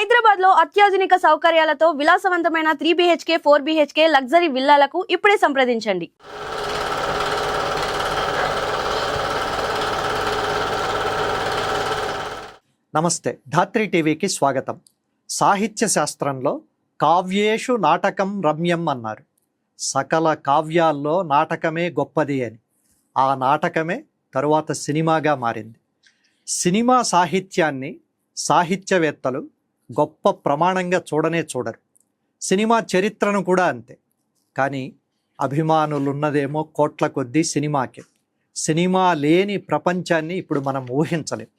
హైదరాబాద్ లో అత్యాధునిక సౌకర్యాలతో విలాసవంతమైన 3 BHK 4 BHK లగ్జరీ విల్లాలకు ఇప్పుడే సంప్రదించండి. నమస్తే, ధాత్రి టీవీకి స్వాగతం. సాహిత్య శాస్త్రంలో కావ్యేషు నాటకం రమ్యం అన్నారు. సకల కావ్యాల్లో నాటకమే గొప్పది అని. ఆ నాటకమే తరువాత సినిమాగా మారింది. సినిమా సాహిత్యాన్ని సాహిత్యవేత్తలు గొప్ప ప్రమాణంగా చూడరు. సినిమా చరిత్రను కూడా అంతే. కానీ అభిమానులున్నదేమో కోట్ల కొద్దీ సినిమాకి. సినిమా లేని ప్రపంచాన్ని ఇప్పుడు మనం ఊహించలేం.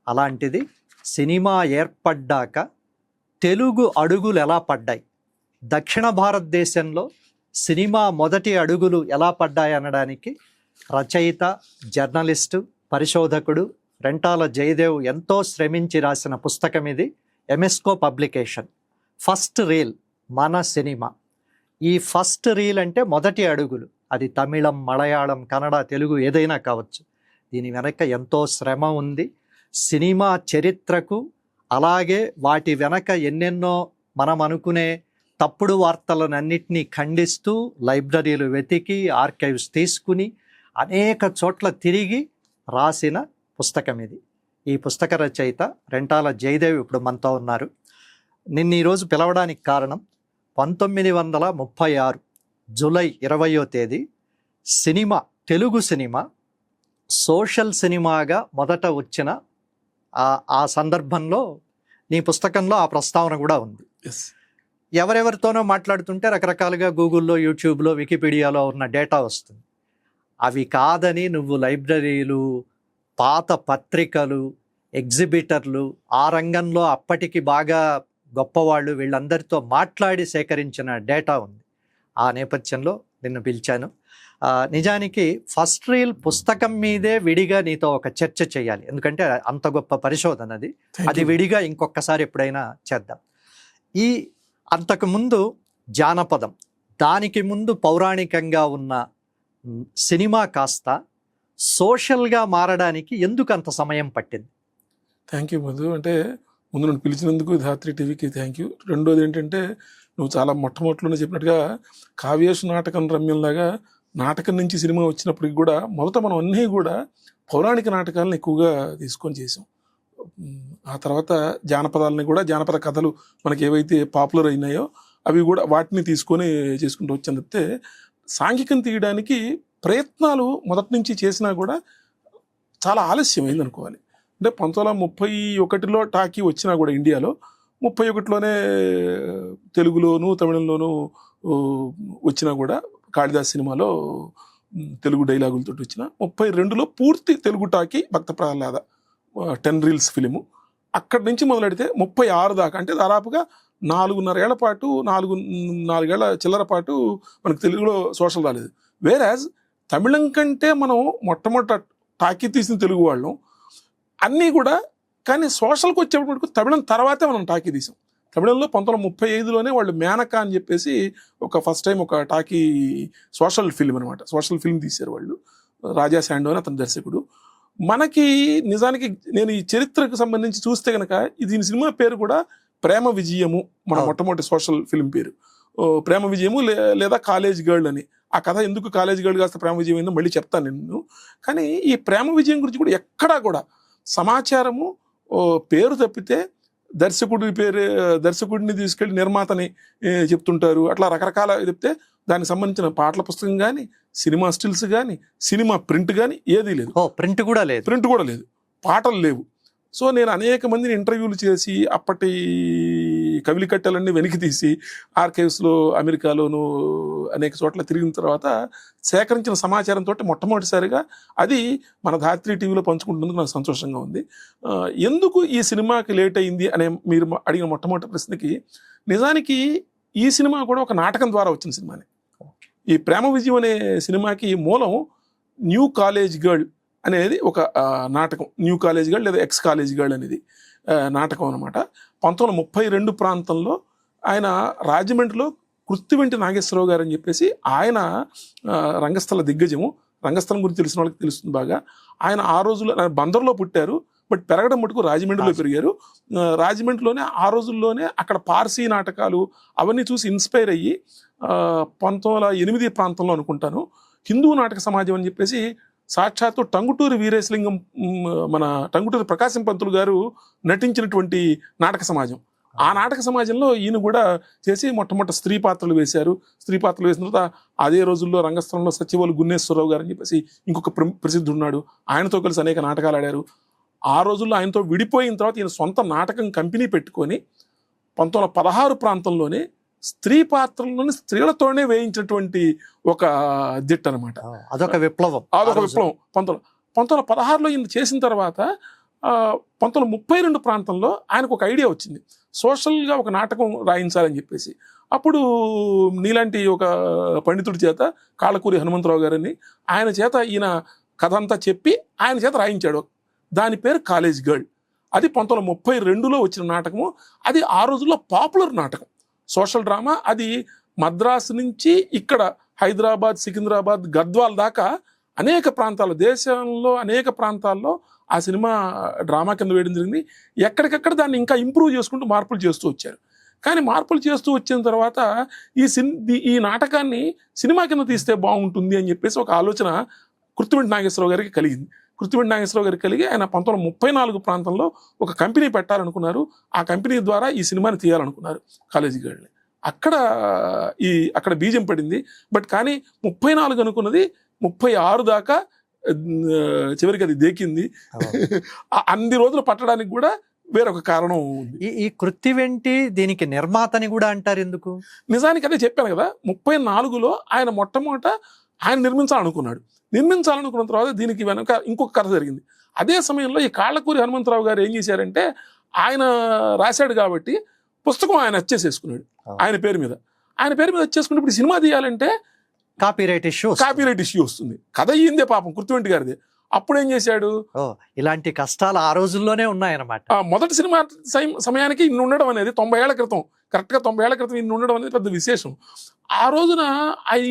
అలాంటిది సినిమా ఏర్పడ్డాక తెలుగు అడుగులు ఎలా పడ్డాయి, దక్షిణ భారతదేశంలో సినిమా మొదటి అడుగులు ఎలా పడ్డాయి అనడానికి రచయిత, జర్నలిస్టు, పరిశోధకుడు రెంటాల జయదేవ్ ఎంతో శ్రమించి రాసిన పుస్తకం ఇది. ఎంఎస్కో పబ్లికేషన్. ఫస్ట్ రీల్ మన సినిమా. ఈ ఫస్ట్ రీల్ అంటే మొదటి అడుగులు. అది తమిళం, మలయాళం, కన్నడ, తెలుగు ఏదైనా కావచ్చు. దీని వెనక ఎంతో శ్రమ ఉంది. సినిమా చరిత్రకు, అలాగే వాటి వెనక ఎన్నెన్నో మనం అనుకునే తప్పుడు వార్తలనన్నిటినీ ఖండిస్తూ లైబ్రరీలు వెతికి, ఆర్కైవ్స్ తీసుకుని అనేక చోట్ల తిరిగి రాసిన పుస్తకం ఇది. ఈ పుస్తక రచయిత రెంటాల జయదేవ్ ఇప్పుడు మనతో ఉన్నారు. నిన్న ఈరోజు పిలవడానికి కారణం 1936 జూలై 20వ తేదీ సినిమా, తెలుగు సినిమా సోషల్ సినిమాగా మొదట వచ్చిన ఆ సందర్భంలో నీ పుస్తకంలో ఆ ప్రస్తావన కూడా ఉంది. ఎవరెవరితోనో మాట్లాడుతుంటే రకరకాలుగా గూగుల్లో, యూట్యూబ్లో, వికీపీడియాలో ఉన్న డేటా వస్తుంది. అవి కాదని నువ్వు లైబ్రరీలు, పాత పత్రికలు, ఎగ్జిబిటర్లు, ఆ రంగంలో అప్పటికి బాగా గొప్పవాళ్ళు, వీళ్ళందరితో మాట్లాడి సేకరించిన డేటా ఉంది. ఆ నేపథ్యంలో నిన్ను పిలిచాను. నిజానికి ఫస్ట్ రీల్ పుస్తకం మీదే విడిగా నీతో ఒక చర్చ చేయాలి. ఎందుకంటే అంత గొప్ప పరిశోధన అది. అది విడిగా ఇంకొకసారి ఎప్పుడైనా చేద్దాం. ఈ అంతకుముందు జానపదం, దానికి ముందు పౌరాణికంగా ఉన్న సినిమా కాస్త సోషల్గా మారడానికి ఎందుకు అంత సమయం పట్టింది? Thank you Madhu. అంటే ముందు నన్ను పిలిచినందుకు ధాత్రి టీవీకి థ్యాంక్ యూ. రెండోది ఏంటంటే, నువ్వు చాలా మొట్టమొదటిలోనే చెప్పినట్టుగా కావ్యేషు నాటకం రమ్యంలాగా నాటకం నుంచి సినిమా వచ్చినప్పటికి కూడా మొదట మనం అన్నీ కూడా పౌరాణిక నాటకాలను ఎక్కువగా తీసుకొని చేసాం. ఆ తర్వాత జానపదాలని కూడా, జానపద కథలు మనకి ఏవైతే పాపులర్ అయినాయో అవి కూడా వాటిని తీసుకొని చేసుకుంటూ వచ్చాను. తప్పితే సాంఘికం తీయడానికి ప్రయత్నాలు మొదటి నుంచి చేసినా కూడా చాలా ఆలస్యం అయింది అనుకోవాలి. అంటే 1931లో టాకీ వచ్చినా కూడా ఇండియాలో 31లోనే తెలుగులోను, తమిళంలోనూ వచ్చినా కూడా కాళిదాస్ సినిమాలో తెలుగు డైలాగులతో వచ్చిన 32లో పూర్తి తెలుగు టాకీ భక్త ప్రహ్లాద 10 రీల్స్ ఫిలిము. అక్కడి నుంచి మొదలెడితే 36 దాకా, అంటే దాదాపుగా 4.5 ఏళ్ల పాటు, 4 ఏళ్ల చిల్లర పాటు మనకు తెలుగులో సోషల్ రాలేదు. వేరాజ్ తమిళం కంటే మనం మొట్టమొదట టాకీ తీసిన తెలుగు వాళ్ళం అన్నీ కూడా. కానీ సోషల్కి వచ్చేటప్పటికి తమిళం తర్వాతే మనం టాకీ తీసాం. తమిళంలో 1935లోనే వాళ్ళు మేనకా అని చెప్పేసి ఒక ఫస్ట్ టైం ఒక టాకీ సోషల్ ఫిల్మ్ అనమాట, సోషల్ ఫిల్మ్ తీశారు వాళ్ళు. రాజా శాండో అని అతని దర్శకుడు. మనకి నిజానికి నేను ఈ చరిత్రకు సంబంధించి చూస్తే కనుక దీని సినిమా పేరు కూడా ప్రేమ విజయము, మన మొట్టమొదటి సోషల్ ఫిల్మ్ పేరు ప్రేమ విజయము లేదా కాలేజ్ గర్ల్ అని. ఆ కథ ఎందుకు కాలేజ్ గర్ల్ కాస్త ప్రేమ విజయం అయిందో మళ్ళీ చెప్తాను నేను. కానీ ఈ ప్రేమ విజయం గురించి కూడా ఎక్కడా కూడా సమాచారము పేరు తప్పితే దర్శకుడిని తీసుకెళ్ళి నిర్మాతని చెప్తుంటారు. అట్లా రకరకాల చెప్తే దానికి సంబంధించిన పాటల పుస్తకం కానీ, సినిమా స్టిల్స్ కానీ, సినిమా ప్రింట్ కానీ ఏదీ లేదు. ప్రింట్ కూడా లేదు, పాటలు లేవు. సో నేను అనేక మందిని ఇంటర్వ్యూలు చేసి అప్పటి కవిలి కట్టెలన్నీ వెనక్కి తీసి ఆర్కైవ్స్లో, అమెరికాలోను అనేక చోట్ల తిరిగిన తర్వాత సేకరించిన సమాచారంతో మొట్టమొదటిసారిగా అది మన ధాత్రి టీవీలో పంచుకుంటున్నందుకు నాకు సంతోషంగా ఉంది. ఎందుకు ఈ సినిమాకి లేట్ అయింది అనే మీరు అడిగిన మొట్టమొదటి ప్రశ్నకి, నిజానికి ఈ సినిమా కూడా ఒక నాటకం ద్వారా వచ్చిన సినిమానే. ఈ ప్రేమ విజయం అనే సినిమాకి మూలం న్యూ కాలేజ్ గర్ల్ అనేది ఒక నాటకం. న్యూ కాలేజ్ గర్ల్ లేదా ఎక్స్ కాలేజ్ గర్ల్ అనేది నాటకం అనమాట. 1932 ప్రాంతంలో ఆయన రాజమండ్రిలో కృత్తివెంటి నాగేశ్వరరావు గారు అని చెప్పేసి ఆయన రంగస్థల దిగ్గజము. రంగస్థలం గురించి తెలిసిన వాళ్ళకి తెలుస్తుంది బాగా. ఆయన ఆ రోజుల్లో బందర్లో పుట్టారు. బట్ పెరగడం మటుకు రాజమండ్రిలో పెరిగారు. రాజమండ్రిలోనే ఆ రోజుల్లోనే అక్కడ పార్సీ నాటకాలు అవన్నీ చూసి ఇన్స్పైర్ అయ్యి 1908 ప్రాంతంలో అనుకుంటాను హిందూ నాటక సమాజం అని చెప్పేసి సాక్షాత్తు టంగుటూరి వీరేశలింగం మన టంగుటూరి ప్రకాశం పంతులు గారు నటించినటువంటి నాటక సమాజం. ఆ నాటక సమాజంలో ఈయన కూడా చేసి మొట్టమొదటి స్త్రీ పాత్రలు వేశారు. స్త్రీ పాత్రలు వేసిన తర్వాత అదే రోజుల్లో రంగస్థలంలో సత్యవోలు గున్నేశ్వరరావు గారు అని చెప్పేసి ఇంకొక ప్రసిద్ధుడు ఉన్నాడు. ఆయనతో కలిసి అనేక నాటకాలు ఆడారు. ఆ రోజుల్లో ఆయనతో విడిపోయిన తర్వాత ఈయన సొంత నాటకం కంపెనీ పెట్టుకొని 1916 ప్రాంతంలోనే స్త్రీ పాత్రలను స్త్రీలతోనే వేయించినటువంటి ఒక దిట్ట అనమాట. అదొక విప్లవం. 1916లో ఈయన చేసిన తర్వాత 1932 ప్రాంతంలో ఆయనకు ఒక ఐడియా వచ్చింది, సోషల్గా ఒక నాటకం రాయించాలని చెప్పేసి. అప్పుడు నీలాంటి ఒక పండితుడి చేత కాళ్ళకూరి హనుమంతరావు గారని ఆయన చేత ఈయన కథ అంతా చెప్పి ఆయన చేత రాయించాడు. దాని పేరు కాలేజ్ గర్ల్. అది 1932లో వచ్చిన నాటకము. అది ఆ రోజుల్లో పాపులర్ నాటకం, సోషల్ డ్రామా. అది మద్రాసు నుంచి ఇక్కడ హైదరాబాద్, సికింద్రాబాద్, గద్వాల్ దాకా అనేక ప్రాంతాల్లో, దేశంలో అనేక ప్రాంతాల్లో ఆ సినిమా డ్రామా కింద వేయడం జరిగింది. ఎక్కడికక్కడ దాన్ని ఇంకా ఇంప్రూవ్ చేసుకుంటూ మార్పులు చేస్తూ వచ్చారు. కానీ మార్పులు చేస్తూ వచ్చిన తర్వాత ఈ నాటకాన్ని సినిమా కింద తీస్తే బాగుంటుంది అని చెప్పేసి ఒక ఆలోచన కృత్తివెంటి నాగేశ్వరరావు గారికి కలిగింది. కృత్తివెంటి నాగేశ్వరరావు గారికి కలిగి ఆయన 1934 ప్రాంతంలో ఒక కంపెనీ పెట్టాలనుకున్నారు. ఆ కంపెనీ ద్వారా ఈ సినిమాని తీయాలనుకున్నారు, కాలేజీ గర్ల్ని. అక్కడ బీజం పడింది. బట్ కానీ 34 అనుకున్నది 36 దాకా చివరికి అది దేకింది. అన్ని రోజులు పట్టడానికి కూడా వేరొక కారణం ఉంది. ఈ కృత్తివెంటి దీనికి నిర్మాతని కూడా అంటారు ఎందుకు? నిజానికి అదే చెప్పాను కదా, 34లో ఆయన మొట్టమొదట ఆయన నిర్మించాలనుకున్న తర్వాత దీనికి వెనక ఇంకొక కథ జరిగింది. అదే సమయంలో ఈ కాళ్ళకూరి హనుమంతరావు గారు ఏం చేశారంటే, ఆయన రాశాడు కాబట్టి పుస్తకం ఆయన వచ్చేసేసుకున్నాడు ఆయన పేరు మీద వచ్చేసుకుంటే ఇప్పుడు సినిమా తీయాలంటే కాపీరైట్ ఇష్యూ వస్తుంది. కథ అయ్యిందే పాపం కృత్తివెంటి గారిది. అప్పుడు ఏం చేశాడు, ఇలాంటి కష్టాలు ఆ రోజుల్లోనే ఉన్నాయన్నమాట. మొదటి సినిమా సమయానికి ఇన్ని ఉండడం అనేది 90 ఏళ్ల క్రితం, కరెక్ట్గా 90 ఏళ్ల క్రితం ఇన్ని ఉండడం అనేది పెద్ద విశేషం. ఆ రోజున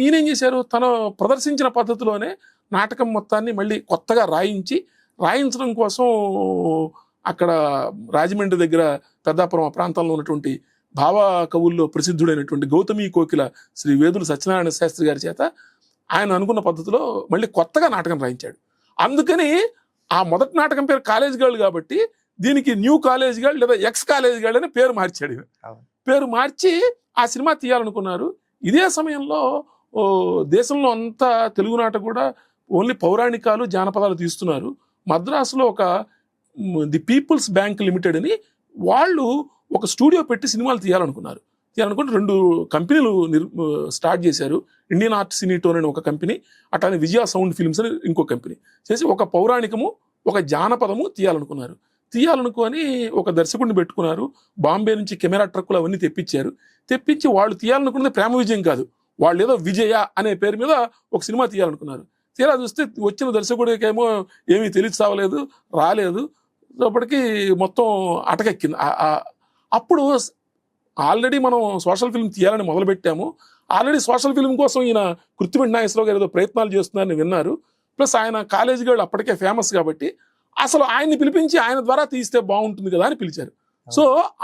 ఈయన ఏం చేశారు, తను ప్రదర్శించిన పద్ధతిలోనే నాటకం మొత్తాన్ని మళ్ళీ కొత్తగా రాయించడం కోసం అక్కడ రాజమండ్రి దగ్గర పెద్దాపురం ప్రాంతంలో ఉన్నటువంటి భావ కవుల్లో ప్రసిద్ధుడైనటువంటి గౌతమి కోకిల శ్రీ వేదుల సత్యనారాయణ శాస్త్రి గారి చేత ఆయన అనుకున్న పద్ధతిలో మళ్ళీ కొత్తగా నాటకం రాయించాడు. అందుకని ఆ మొదటి నాటకం పేరు కాలేజ్ గర్ల్ కాబట్టి దీనికి న్యూ కాలేజ్ గర్ల్ లేదా ఎక్స్ కాలేజ్ గర్ల్ అని పేరు మార్చాడు. పేరు మార్చి ఆ సినిమా తీయాలనుకున్నారు. ఇదే సమయంలో దేశంలో అంతా తెలుగు నాట కూడా ఓన్లీ పౌరాణికాలు, జానపదాలు తీస్తున్నారు. మద్రాసులో ఒక ది పీపుల్స్ బ్యాంక్ లిమిటెడ్ అని వాళ్ళు ఒక స్టూడియో పెట్టి సినిమాలు తీయాలనుకుని 2 కంపెనీలు స్టార్ట్ చేశారు. ఇండియన్ ఆర్ట్ సినీ టోన్ అని ఒక కంపెనీ, అట్లానే విజయ సౌండ్ ఫిల్మ్స్ అని ఇంకో కంపెనీ చేసి ఒక పౌరాణికము, ఒక జానపదము తీయాలనుకొని ఒక దర్శకుడిని పెట్టుకున్నారు. బాంబే నుంచి కెమెరా ట్రక్కులు అవన్నీ తెప్పించి వాళ్ళు తీయాలనుకున్నది ప్రేమ విజయం కాదు, వాళ్ళు ఏదో విజయ అనే పేరు మీద ఒక సినిమా తీయాలనుకున్నారు. తీరా చూస్తే వచ్చిన దర్శకుడికేమో ఏమీ తెలిసి రాలేదు. అప్పటికి మొత్తం అటకెక్కింది. అప్పుడు ఆల్రెడీ మనం సోషల్ ఫిల్మ్ తీయాలని మొదలుపెట్టాము. ఆల్రెడీ సోషల్ ఫిల్మ్ కోసం ఈయన కృత్తివెంటి నాగేశ్వరరావు గారు ఏదో ప్రయత్నాలు చేస్తున్నారని విన్నారు. ప్లస్ ఆయన కాలేజీ గర్ల్ అప్పటికే ఫేమస్ కాబట్టి అసలు ఆయన్ని పిలిపించి ఆయన ద్వారా తీస్తే బాగుంటుంది కదా అని పిలిచారు. సో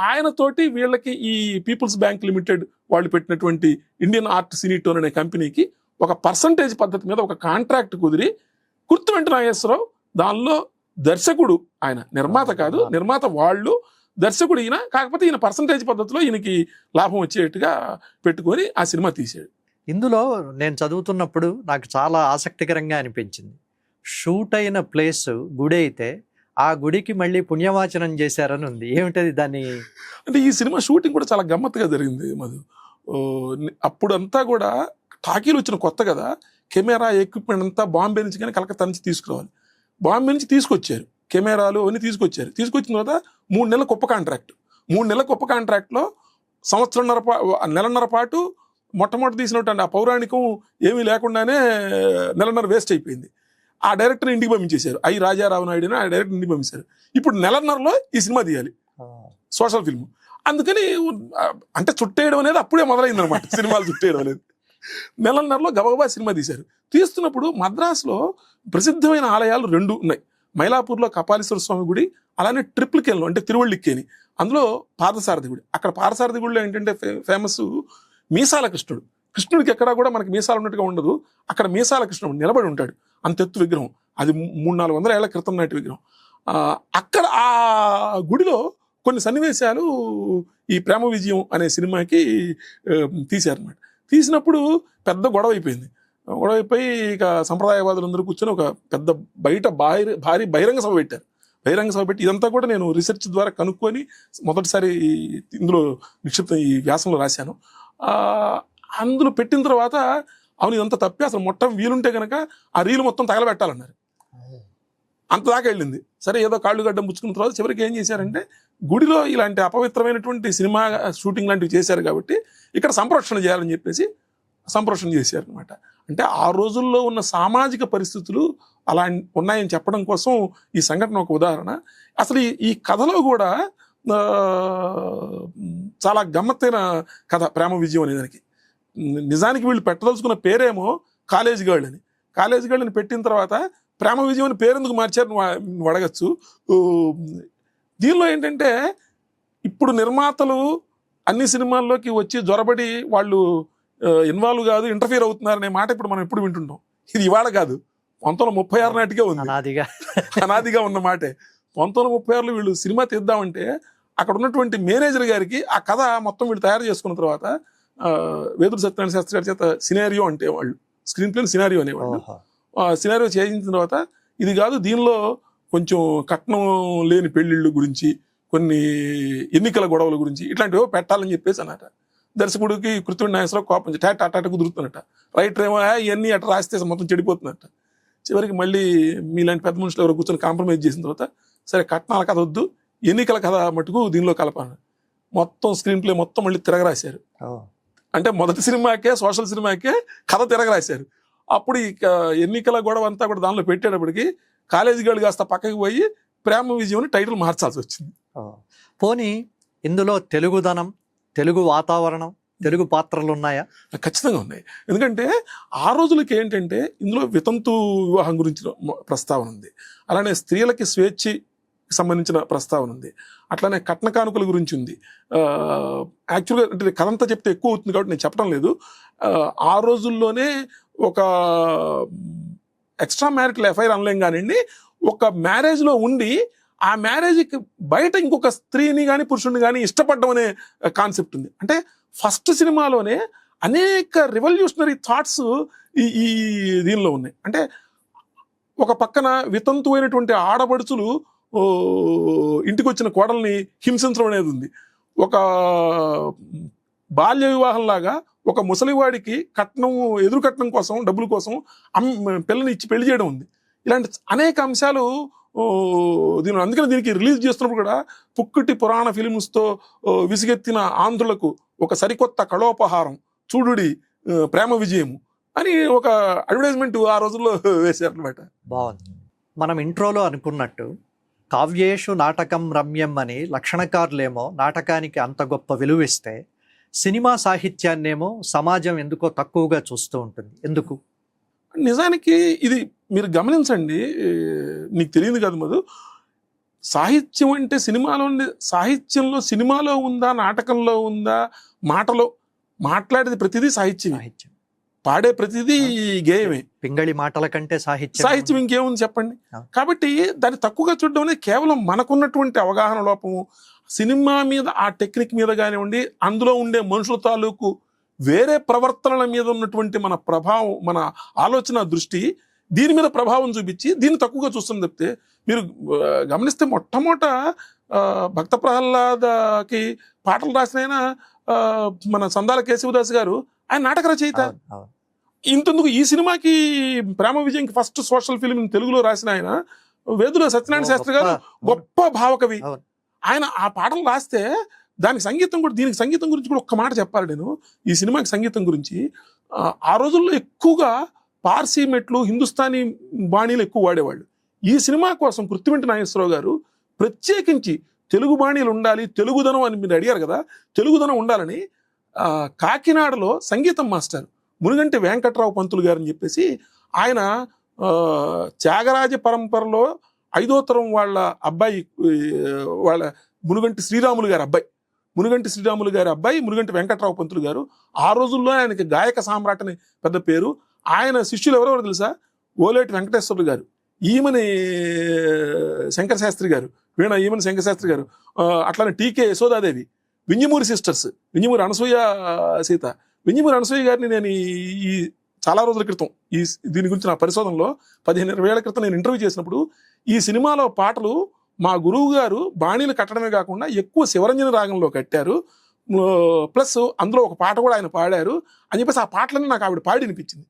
ఆయనతోటి వీళ్ళకి ఈ పీపుల్స్ బ్యాంక్ లిమిటెడ్ వాళ్ళు పెట్టినటువంటి ఇండియన్ ఆర్ట్ సినీ టోన్ అనే కంపెనీకి ఒక పర్సంటేజ్ పద్ధతి మీద ఒక కాంట్రాక్ట్ కుదిరి కృత్తివెంటి నాగేశ్వరరావు దానిలో దర్శకుడు, ఆయన నిర్మాత కాదు, నిర్మాత వాళ్ళు, దర్శకుడు ఈయన. కాకపోతే ఈయన పర్సంటేజ్ పద్ధతిలో ఈయనకి లాభం వచ్చేట్టుగా పెట్టుకొని ఆ సినిమా తీసాడు. ఇందులో నేను చదువుతున్నప్పుడు నాకు చాలా ఆసక్తికరంగా అనిపించింది. షూట్ అయిన ప్లేస్ గుడి అయితే ఆ గుడికి మళ్ళీ పుణ్యవాచనం చేశారని ఉంది. ఏమిటది దాన్ని? అంటే ఈ సినిమా షూటింగ్ కూడా చాలా గమ్మత్తుగా జరిగింది మధు. అప్పుడంతా కూడా టాకీలు వచ్చిన కొత్త కదా, కెమెరా ఎక్విప్మెంట్ అంతా బాంబే నుంచి కానీ కలకత్తా నుంచి తీసుకురావాలి. బాంబే నుంచి తీసుకొచ్చారు, కెమెరాలు అవన్నీ తీసుకొచ్చిన తర్వాత 3 నెలల గొప్ప కాంట్రాక్ట్. 3 నెలల గొప్ప కాంట్రాక్ట్లో నెలన్నర పాటు మొట్టమొదటి తీసినట్టు ఆ పౌరాణికం ఏమీ లేకుండానే నెలన్నర వేస్ట్ అయిపోయింది. ఆ డైరెక్టర్ ఇంటికి పంపించేశారు. రాజారావు నాయుడుని ఆ డైరెక్టర్ ఇంటికి పంపించారు. ఇప్పుడు నెలన్నరలో ఈ సినిమా తీయాలి, సోషల్ ఫిల్మ్. అందుకని అంటే చుట్టేయడం అనేది అప్పుడే మొదలైంది అనమాట. సినిమాలు చుట్టేయడం అనేది నెలన్నరలో గబగబా సినిమా తీశారు. తీస్తున్నప్పుడు మద్రాసులో ప్రసిద్ధమైన ఆలయాలు 2 ఉన్నాయి. మైలాపూర్లో కపాలీశ్వర స్వామి గుడి, అలానే ట్రిప్లికేన్లో అంటే తిరువళ్ళిక్కేని, అందులో పార్థసారథి గుడి. అక్కడ పార్థసారథి గుడిలో ఏంటంటే ఫేమస్ మీసాల కృష్ణుడు. కృష్ణుడికి ఎక్కడా కూడా మనకి మీసాలు ఉన్నట్టుగా ఉండదు, అక్కడ మీసాల కృష్ణుడు నిలబడి ఉంటాడు, అంతెత్తు విగ్రహం, అది 300-400 ఏళ్ల క్రితం నాటి విగ్రహం. అక్కడ ఆ గుడిలో కొన్ని సన్నివేశాలు ఈ ప్రేమ విజయం అనే సినిమాకి తీశారనమాట. తీసినప్పుడు పెద్ద గొడవ అయిపోయింది. గొడవ అయిపోయి ఇక సంప్రదాయవాదులందరూ కూర్చొని ఒక పెద్ద బయట భారీ బహిరంగ సభ పెట్టారు. బహిరంగ సభ పెట్టి ఇదంతా కూడా నేను రీసెర్చ్ ద్వారా కనుక్కొని మొదటిసారి ఇందులో నిక్షిప్తం ఈ వ్యాసంలో రాశాను. అందులో పెట్టిన తర్వాత అవును ఇదంతా తప్పి, అసలు మొత్తం వీలుంటే కనుక ఆ రీలు మొత్తం తగలబెట్టాలన్నారు. అంతదాకా వెళ్ళింది. సరే ఏదో కాళ్ళు గడ్డం పుచ్చుకున్న తర్వాత చివరికి ఏం చేశారంటే, గుడిలో ఇలాంటి అపవిత్రమైనటువంటి సినిమా షూటింగ్ లాంటివి చేశారు కాబట్టి ఇక్కడ సంప్రోక్షణ చేయాలని చెప్పేసి సంప్రోక్షణ చేశారు అనమాట. అంటే ఆ రోజుల్లో ఉన్న సామాజిక పరిస్థితులు అలా ఉన్నాయని చెప్పడం కోసం ఈ సంఘటన ఒక ఉదాహరణ. అసలు ఈ కథలో కూడా చాలా గమ్మత్తైన కథ ప్రేమ విజయం అనే దానికి. నిజానికి వీళ్ళు పెట్టదలుచుకున్న పేరేమో కాలేజ్ గర్ల్ అని. కాలేజ్ గర్ల్ అని పెట్టిన తర్వాత ప్రేమ విజయం అని పేరెందుకు మార్చారు నువ్వు అడగచ్చు. దీనిలో ఏంటంటే ఇప్పుడు నిర్మాతలు అన్ని సినిమాల్లోకి వచ్చి జొరబడి వాళ్ళు ఇన్వాల్వ్ కాదు, ఇంటర్ఫియర్ అవుతున్నారనే మాట ఇప్పుడు మనం ఎప్పుడు వింటుంటాం. ఇది ఇవాళ కాదు, 1936 నాటికే ఉంది, అనాదిగా ఉన్న మాటే. 1936లో వీళ్ళు సినిమా తీద్దామంటే అక్కడ ఉన్నటువంటి మేనేజర్ గారికి ఆ కథ మొత్తం వీళ్ళు తయారు చేసుకున్న తర్వాత వేదురు సత్యనారాయణ శాస్త్రి గారి చేత సినారియో అంటే వాళ్ళు స్క్రీన్ ప్లే సినారియో అనేవాళ్ళు. సినారియో చేయించిన తర్వాత ఇది కాదు, దీనిలో కొంచెం కట్నం లేని పెళ్లిళ్ళు గురించి, కొన్ని ఎన్నికల గొడవల గురించి ఇట్లాంటివో పెట్టాలని చెప్పేసి అన్నట. దర్శకుడికి కృత్రిమ నాయసరావు కోపం టాటా కుదురుతున్నట్ట. రైటర్ ఏమో ఇవన్నీ అట్లా రాస్తే మొత్తం చెడిపోతున్నట్ట. చివరికి మళ్ళీ మీలాంటి పెద్ద మనుషులు ఎవరు కూర్చొని కాంప్రమైజ్ చేసిన తర్వాత సరే కట్నాల కథ వద్దు, ఎన్నికల కథ మటుకు దీనిలో కలపాను. మొత్తం స్క్రీన్ ప్లే మొత్తం మళ్ళీ తిరగరాశారు. అంటే మొదటి సినిమాకే సోషల్ సినిమాకే కథ తిరగరాశారు. అప్పుడు ఈ ఎన్నికల గొడవ అంతా కూడా దానిలో పెట్టేటప్పటికి కాలేజీ గర్ల్ కాస్త పక్కకి పోయి ప్రేమ విజయం టైటిల్ మార్చాల్సి వచ్చింది. పోనీ ఇందులో తెలుగుదనం, తెలుగు వాతావరణం, తెలుగు పాత్రలు ఉన్నాయా? ఖచ్చితంగా ఉన్నాయి. ఎందుకంటే ఆ రోజులకి ఏంటంటే ఇందులో వితంతు వివాహం గురించి ప్రస్తావన ఉంది, అలానే స్త్రీలకి స్వేచ్ఛకి సంబంధించిన ప్రస్తావన ఉంది, అట్లానే కట్న కానుకల గురించి ఉంది. యాక్చువల్గా అంటే కథ అంతా చెప్తే ఎక్కువ అవుతుంది కాబట్టి నేను చెప్పడం లేదు. ఆ రోజుల్లోనే ఒక ఎక్స్ట్రా మ్యారిటల్ ఎఫైర్ అనలేం కానివ్వండి, ఒక మ్యారేజ్లో ఉండి ఆ మ్యారేజ్కి బయట ఇంకొక స్త్రీని కానీ పురుషుడిని కానీ ఇష్టపడడం అనే కాన్సెప్ట్ ఉంది. అంటే ఫస్ట్ సినిమాలోనే అనేక రివల్యూషనరీ థాట్స్ ఈ దీనిలో ఉన్నాయి. అంటే ఒక పక్కన వితంతు అయినటువంటి ఆడపడుచులు ఇంటికి వచ్చిన కోడల్ని హింసించడం అనేది ఉంది. ఒక బాల్య వివాహంలాగా ఒక ముసలివాడికి కట్నం, ఎదురు కట్నం కోసం, డబ్బుల కోసం పిల్లని ఇచ్చి పెళ్లి చేయడం ఉంది. ఇలాంటి అనేక అంశాలు అందుకని దీనికి రిలీజ్ చేస్తున్నప్పుడు కూడా పుక్కటి పురాణ ఫిలిమ్స్తో విసిగెత్తిన ఆంధ్రులకు ఒక సరికొత్త కళోపహారం చూడుడి ప్రేమ విజయము అని ఒక అడ్వర్టైజ్మెంట్ ఆ రోజుల్లో వేశారు అనమాట. బాగుంది. మనం ఇంట్రోలో అనుకున్నట్టు కావ్యేషు నాటకం రమ్యం అని లక్షణకారులేమో నాటకానికి అంత గొప్ప విలువిస్తే సినిమా సాహిత్యాన్నేమో సమాజం ఎందుకో తక్కువగా చూస్తూ ఉంటుంది. ఎందుకు? నిజానికి ఇది మీరు గమనించండి, నీకు తెలియదు కదా మధు, సాహిత్యం అంటే సినిమాలో సాహిత్యంలో సినిమాలో ఉందా, నాటకంలో ఉందా, మాటలో మాట్లాడేది ప్రతిదీ సాహిత్యం, పాడే ప్రతిదీ గేయమే. పింగళి మాటల కంటే సాహిత్యం ఇంకేముంది చెప్పండి. కాబట్టి దాన్ని తక్కువగా చూడడం అనేది కేవలం మనకున్నటువంటి అవగాహన లోపము. సినిమా మీద ఆ టెక్నిక్ మీద కానివ్వండి, అందులో ఉండే మనుషుల తాలూకు వేరే ప్రవర్తనల మీద ఉన్నటువంటి మన ప్రభావం, మన ఆలోచన దృష్టి దీని మీద ప్రభావం చూపించి దీన్ని తక్కువగా చూస్తుంది తప్పితే, మీరు గమనిస్తే మొట్టమొదట భక్త ప్రహ్లాదకి పాటలు రాసిన మన సందాల కేశవదాస్ గారు ఆయన నాటక రచయిత. ఇంతెందుకు ఈ సినిమాకి ప్రేమ విజయంకి ఫస్ట్ సోషల్ ఫిలిం తెలుగులో రాసిన ఆయన వేదుల సత్యనారాయణ శాస్త్రి గారు గొప్ప భావకవి. ఆయన ఆ పాటలు రాస్తే దానికి సంగీతం కూడా, దీనికి సంగీతం గురించి కూడా ఒక్క మాట చెప్పాలి నేను. ఈ సినిమాకి సంగీతం గురించి ఆ రోజుల్లో ఎక్కువగా పార్సీ మెట్లు, హిందుస్థానీ బాణీలు ఎక్కువ వాడేవాళ్ళు. ఈ సినిమా కోసం కృత్తివెంటి నాగేశ్వరరావు గారు ప్రత్యేకించి తెలుగు బాణీలు ఉండాలి, తెలుగుదనం అని మీరు అడిగారు కదా, తెలుగుదనం ఉండాలని కాకినాడలో సంగీతం మాస్టర్ మునుగంటి వెంకట్రావు పంతులు గారు అని చెప్పేసి ఆయన త్యాగరాజ పరంపరలో 5వ తరం వాళ్ళ అబ్బాయి, వాళ్ళ మునుగంటి శ్రీరాములు గారి అబ్బాయి, మునుగంటి వెంకట్రావు పంతులు గారు. ఆ రోజుల్లో ఆయనకి గాయక సామ్రాట్ అని పెద్ద పేరు. ఆయన శిష్యులు ఎవరెవరు తెలుసా? ఓలేటి వెంకటేశ్వర్లు గారు, ఈమెని శంకర శాస్త్రి గారు, ఈమెని శంకర శాస్త్రి గారు, అట్లానే టీకే యశోదాదేవి, వింజమూరి సిస్టర్స్, వింజమూరి అనసూయ సీత. వింజమూరి అనసూయ గారిని నేను ఈ చాలా రోజుల క్రితం దీని గురించి నా పరిశోధనలో 15-20 ఏళ్ల క్రితం నేను ఇంటర్వ్యూ చేసినప్పుడు, ఈ సినిమాలో పాటలు మా గురువు గారు బాణీలు కట్టడమే కాకుండా ఎక్కువ శివరంజని రాగంలో కట్టారు, ప్లస్ అందులో ఒక పాట కూడా ఆయన పాడారు అని చెప్పేసి ఆ పాటలన్నీ నాకు ఆవిడ పాడి అనిపించింది.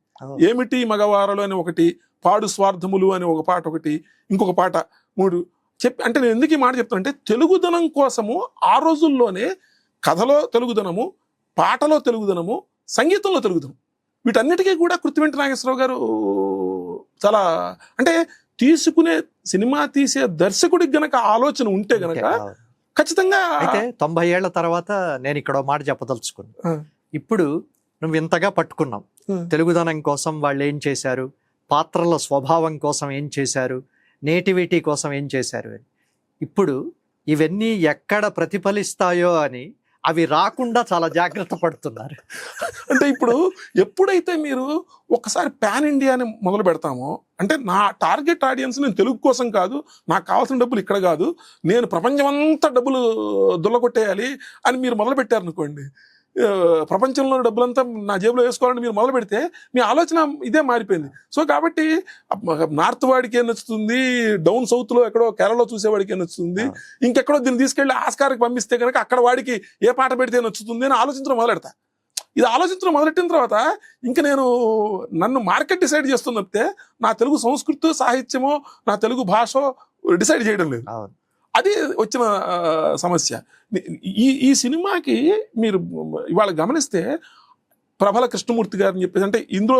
ఏమిటి మగవారలు అని ఒకటి, పాడు స్వార్థములు అని ఒక పాట ఒకటి, ఇంకొక పాట 3 చెప్పి. అంటే నేను ఎందుకు ఈ మాట చెప్తానంటే, తెలుగుదనం కోసము ఆ రోజుల్లోనే కథలో తెలుగుదనము, పాటలో తెలుగుదనము, సంగీతంలో తెలుగుదనం, వీటన్నిటికీ కూడా కృత్తివెంటి నాగేశ్వరరావు గారు చాలా, అంటే తీసుకునే సినిమా తీసే దర్శకుడికి గనక ఆలోచన ఉంటే గనక ఖచ్చితంగా. అయితే 90 ఏళ్ల తర్వాత నేను ఇక్కడ మాట చెప్పదలుచుకున్నా. ఇప్పుడు నువ్వు ఇంతగా పట్టుకున్నావు, తెలుగుదనం కోసం వాళ్ళు ఏం చేశారు, పాత్రల స్వభావం కోసం ఏం చేశారు, నేటివిటీ కోసం ఏం చేశారు అని. ఇప్పుడు ఇవన్నీ ఎక్కడ ప్రతిఫలిస్తాయో అని అవి రాకుండా చాలా జాగ్రత్త పడుతున్నారు. అంటే ఇప్పుడు ఎప్పుడైతే మీరు ఒకసారి పాన్ ఇండియాని మొదలు పెడతామో, అంటే నా టార్గెట్ ఆడియన్స్ నేను తెలుగు కోసం కాదు, నాకు కావాల్సిన డబ్బులు ఇక్కడ కాదు, నేను ప్రపంచమంతా డబ్బులు దుల్లగొట్టేయాలి అని మీరు మొదలు పెట్టారనుకోండి, ప్రపంచంలో డబ్బులంతా నా జేబులో వేసుకోవాలని మీరు మొదలు పెడితే మీ ఆలోచన ఇదే మారిపోయింది. సో కాబట్టి నార్త్ వాడికి ఏం నచ్చుతుంది, డౌన్ సౌత్ లో ఎక్కడో కేరళలో చూసేవాడికి ఏం నచ్చుతుంది, ఇంకెక్కడో దీన్ని తీసుకెళ్లి ఆస్కార్కి పంపిస్తే కనుక అక్కడ వాడికి ఏ పాట పెడితే నచ్చుతుంది అని ఆలోచించడం మొదలెడతా. ఇది ఆలోచించడం మొదలెట్టిన తర్వాత ఇంకా నేను నన్ను మార్కెట్ డిసైడ్ చేస్తుంది తప్పితే నా తెలుగు సంస్కృతి సాహిత్యమో నా తెలుగు భాష డిసైడ్ చేయడం లేదు. అది వచ్చిన సమస్య. ఈ సినిమాకి మీరు ఇవాళ గమనిస్తే ప్రభల కృష్ణమూర్తి గారిని చెప్పేసి, అంటే ఇందులో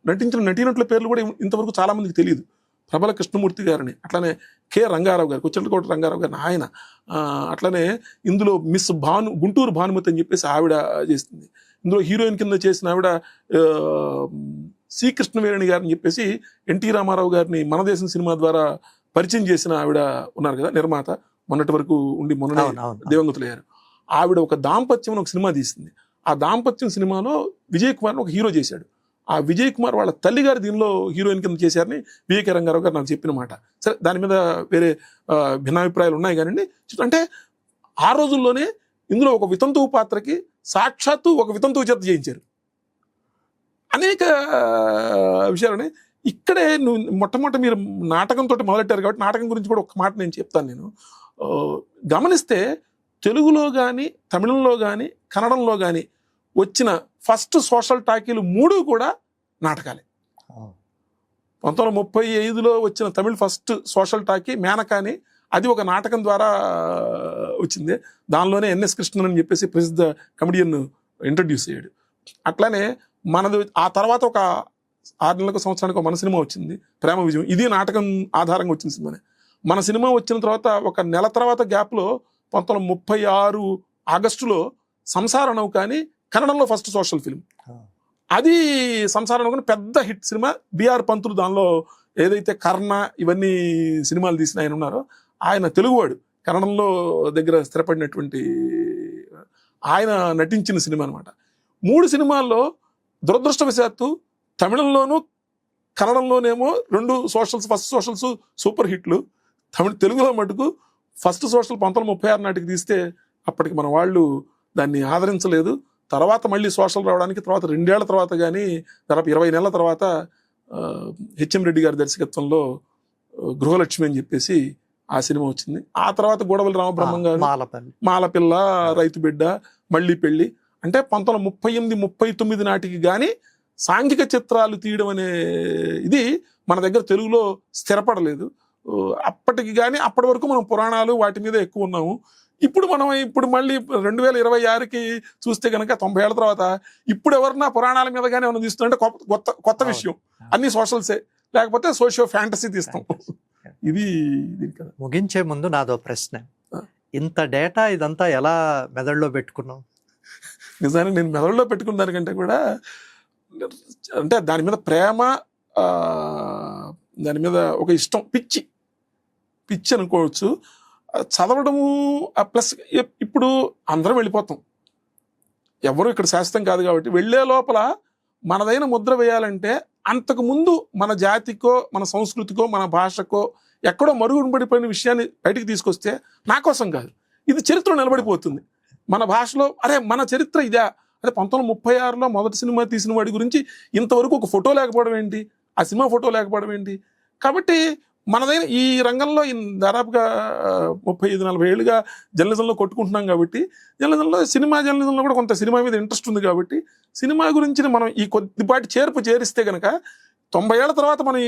నటించిన నటీనటుల పేర్లు కూడా ఇంతవరకు చాలా మందికి తెలియదు. ప్రభల కృష్ణమూర్తి గారిని, అట్లానే కె రంగారావు గారు, కొచ్చంటకోట రంగారావు గారిని ఆయన, అట్లానే ఇందులో మిస్ గుంటూరు భానుమతి అని చెప్పేసి ఆవిడ చేస్తుంది. ఇందులో హీరోయిన్ కింద చేసిన ఆవిడ సి కృష్ణవేణి గారిని చెప్పేసి ఎన్టీ రామారావు గారిని మన దేశం సినిమా ద్వారా పరిచయం చేసిన ఆవిడ ఉన్నారు కదా, నిర్మాత, మొన్నటి వరకు ఉండి మొన్న దివంగతులయ్యారు. ఆవిడ ఒక దాంపత్యం ఒక సినిమా తీసింది. ఆ దాంపత్యం సినిమాలో విజయ్ కుమార్ ఒక హీరో చేశాడు. ఆ విజయ్ కుమార్ వాళ్ళ తల్లి గారు దీనిలో హీరోయిన్ కింద చేశారని వివేక రంగారావు గారు నాకు చెప్పిన మాట. సరే, దాని మీద వేరే భిన్నాభిప్రాయాలు ఉన్నాయి కానివ్వండి. అంటే ఆ రోజుల్లోనే ఇందులో ఒక వితంతువు పాత్రకి సాక్షాత్తు ఒక వితంతువు చేత చేయించారు. అనేక విషయాలని ఇక్కడే మొట్టమొదటి మీరు నాటకంతో మొదలెట్టారు కాబట్టి నాటకం గురించి కూడా ఒక మాట నేను చెప్తాను. నేను గమనిస్తే తెలుగులో కానీ, తమిళంలో కానీ, కన్నడంలో కానీ వచ్చిన ఫస్ట్ సోషల్ టాకీలు 3 కూడా నాటకాలే. 1935లో వచ్చిన తమిళ్ ఫస్ట్ సోషల్ టాకీ మేనకాని, అది ఒక నాటకం ద్వారా వచ్చింది. దానిలోనే ఎన్ఎస్ కృష్ణన్ అని చెప్పేసి ప్రసిద్ధ కమెడియన్ ఇంట్రడ్యూస్ అయ్యాడు. అట్లానే మనది ఆ తర్వాత ఒక 6 నెలలకు సంవత్సరానికి ఒక మన సినిమా వచ్చింది, ప్రేమ విజయం. ఇది నాటకం ఆధారంగా వచ్చిన సినిమానే. మన సినిమా వచ్చిన తర్వాత ఒక నెల తర్వాత గ్యాప్లో 1936 ఆగస్టులో సంసార నౌక అని కన్నడంలో ఫస్ట్ సోషల్ ఫిల్మ్. అది సంసార నౌక పెద్ద హిట్ సినిమా. బిఆర్ పంతులు దానిలో ఏదైతే కర్ణ ఇవన్నీ సినిమాలు తీసిన ఆయన ఉన్నారో, ఆయన తెలుగువాడు, కన్నడంలో దగ్గర స్థిరపడినటువంటి ఆయన నటించిన సినిమా అనమాట. 3 సినిమాల్లో దురదృష్టవశాత్తు తమిళంలోనూ కన్నడంలోనేమో 2 సోషల్స్, ఫస్ట్ సోషల్స్ సూపర్ హిట్లు. తెలుగులో మటుకు ఫస్ట్ సోషల్ 1936 నాటికి తీస్తే అప్పటికి మన వాళ్ళు దాన్ని ఆదరించలేదు. తర్వాత మళ్ళీ సోషల్ రావడానికి తర్వాత 2 ఏళ్ల తర్వాత కానీ, దాదాపు 20 నెలల తర్వాత హెచ్ఎం రెడ్డి గారి దర్శకత్వంలో గృహలక్ష్మి అని చెప్పేసి ఆ సినిమా వచ్చింది. ఆ తర్వాత గోడవల్లి రామబ్రహ్మం గారు మాలపిల్ల, రైతు బిడ్డ, మళ్ళీ పెళ్లి. అంటే 1938-39 నాటికి కానీ సాంఘిక చిత్రాలు తీయడం అనే ఇది మన దగ్గర తెలుగులో స్థిరపడలేదు. అప్పటికి కానీ అప్పటి వరకు మనం పురాణాలు వాటి మీద ఎక్కువ ఉన్నాము. ఇప్పుడు మళ్ళీ 2026కి చూస్తే కనుక 90 ఏళ్ల తర్వాత ఇప్పుడు ఎవరన్నా పురాణాల మీద కానీ ఏమైనా తీస్తుంటే కొత్త విషయం, అన్ని సోషల్సే, లేకపోతే సోషియో ఫ్యాంటసీ తీస్తాం. ఇది ముగించే ముందు నాదో ప్రశ్న, ఇంత డేటా ఇదంతా ఎలా మెదడులో పెట్టుకున్నావు? నిజానికి నేను మెదడులో పెట్టుకున్న దానికంటే కూడా అంటే దాని మీద ప్రేమ, దాని మీద ఒక ఇష్టం, పిచ్చి. పిచ్చి అనుకోవచ్చు. చదవడము ప్లస్ ఇప్పుడు అందరం వెళ్ళిపోతాం, ఎవరు ఇక్కడ శాశ్వతం కాదు కాబట్టి వెళ్ళే లోపల మనదైన ముద్ర వేయాలంటే అంతకు ముందు మన జాతికో మన సంస్కృతికో మన భాషకో ఎక్కడో మరుగుపడిపోయిన విషయాన్ని బయటికి తీసుకొస్తే నా కోసం కాదు, ఇది చరిత్ర నిలబడిపోతుంది. మన భాషలో అరే మన చరిత్ర ఇదా, అదే 1936లో మొదటి సినిమా తీసిన వాడి గురించి ఇంతవరకు ఒక ఫోటో లేకపోవడం ఏంటి, ఆ సినిమా ఫోటో లేకపోవడం ఏంటి. కాబట్టి మనదైన ఈ రంగంలో దాదాపుగా 35-40 ఏళ్ళుగా జర్నలిజంలో కొట్టుకుంటున్నాం కాబట్టి సినిమా జర్నలిజంలో కూడా కొంత సినిమా మీద ఇంట్రెస్ట్ ఉంది కాబట్టి సినిమా గురించి మనం ఈ కొద్దిపాటి చేరిస్తే కనుక 90 ఏళ్ల తర్వాత మనం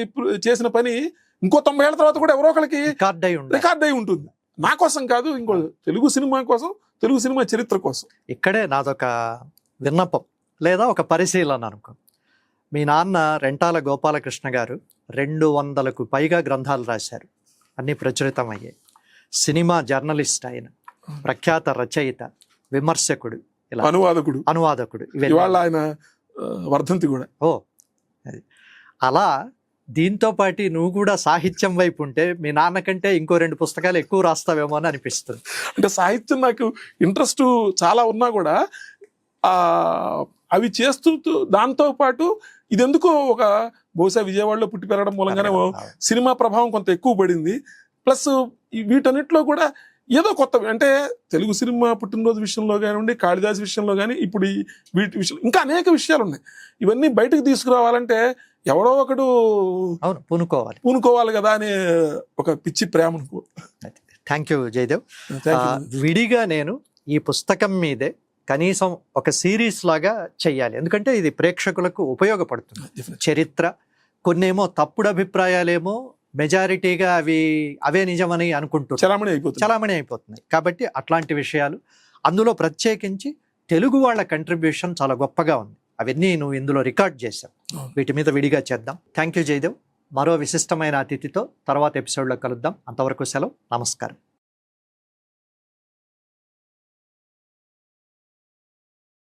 చేసిన పని ఇంకో 90 ఏళ్ల తర్వాత కూడా ఎవరో ఒకరికి రికార్డ్ అయి ఉంటుంది. నా కోసం కాదు, ఇంకో తెలుగు సినిమా కోసం, తెలుగు సినిమా చరిత్ర కోసం. ఇక్కడే నాదొక విన్నపం లేదా ఒక పరిశీలన అనుకో. మీ నాన్న రెంటాల గోపాలకృష్ణ గారు 200కు పైగా గ్రంథాలు రాశారు, అన్ని ప్రచురితమయ్యాయి. సినిమా జర్నలిస్ట్ ఆయన, ప్రఖ్యాత రచయిత, విమర్శకుడు, ఇలా అనువాదకుడు. ఇవాళ ఆయన వర్ధంతి కూడా. అది అలా దీంతో పాటు నువ్వు కూడా సాహిత్యం వైపు ఉంటే మీ నాన్న కంటే ఇంకో 2 పుస్తకాలు ఎక్కువ రాస్తావేమో అని అనిపిస్తుంది. అంటే సాహిత్యం నాకు ఇంట్రెస్ట్ చాలా ఉన్నా కూడా అవి చేస్తూ దాంతో పాటు ఇదెందుకో ఒక బహుశా విజయవాడలో పుట్టి పెరగడం మూలంగానే సినిమా ప్రభావం కొంత ఎక్కువ పడింది. ప్లస్ వీటన్నిటిలో కూడా ఏదో కొత్త, అంటే తెలుగు సినిమా పుట్టినరోజు విషయంలో కానివ్వండి, కాళిదాసు విషయంలో కానీ, ఇప్పుడు వీటి విషయంలో ఇంకా అనేక విషయాలు ఉన్నాయి. ఇవన్నీ బయటకు తీసుకురావాలంటే ఎవడో ఒకడు పూనుకోవాలి కదా అనే ఒక పిచ్చి ప్రేమ అనుకో. Thank you Jayadev. విడిగా నేను ఈ పుస్తకం మీదే కనీసం ఒక సిరీస్ లాగా చెయ్యాలి, ఎందుకంటే ఇది ప్రేక్షకులకు ఉపయోగపడుతుంది. చరిత్ర కొన్నేమో తప్పుడు అభిప్రాయాలేమో మెజారిటీగా అవే నిజమని అనుకుంటూ చలామణి అయిపోతున్నాయి. కాబట్టి అట్లాంటి విషయాలు అందులో ప్రత్యేకించి తెలుగు వాళ్ళ కంట్రిబ్యూషన్ చాలా గొప్పగా ఉంది. అవన్నీ నువ్వు ఇందులో రికార్డ్ చేశావు. వీటి మీద విడిగా చేద్దాం. Thank you Jayadev. మరో విశిష్టమైన అతిథితో తర్వాత ఎపిసోడ్లో కలుద్దాం. అంతవరకు సెలవు. నమస్కారం.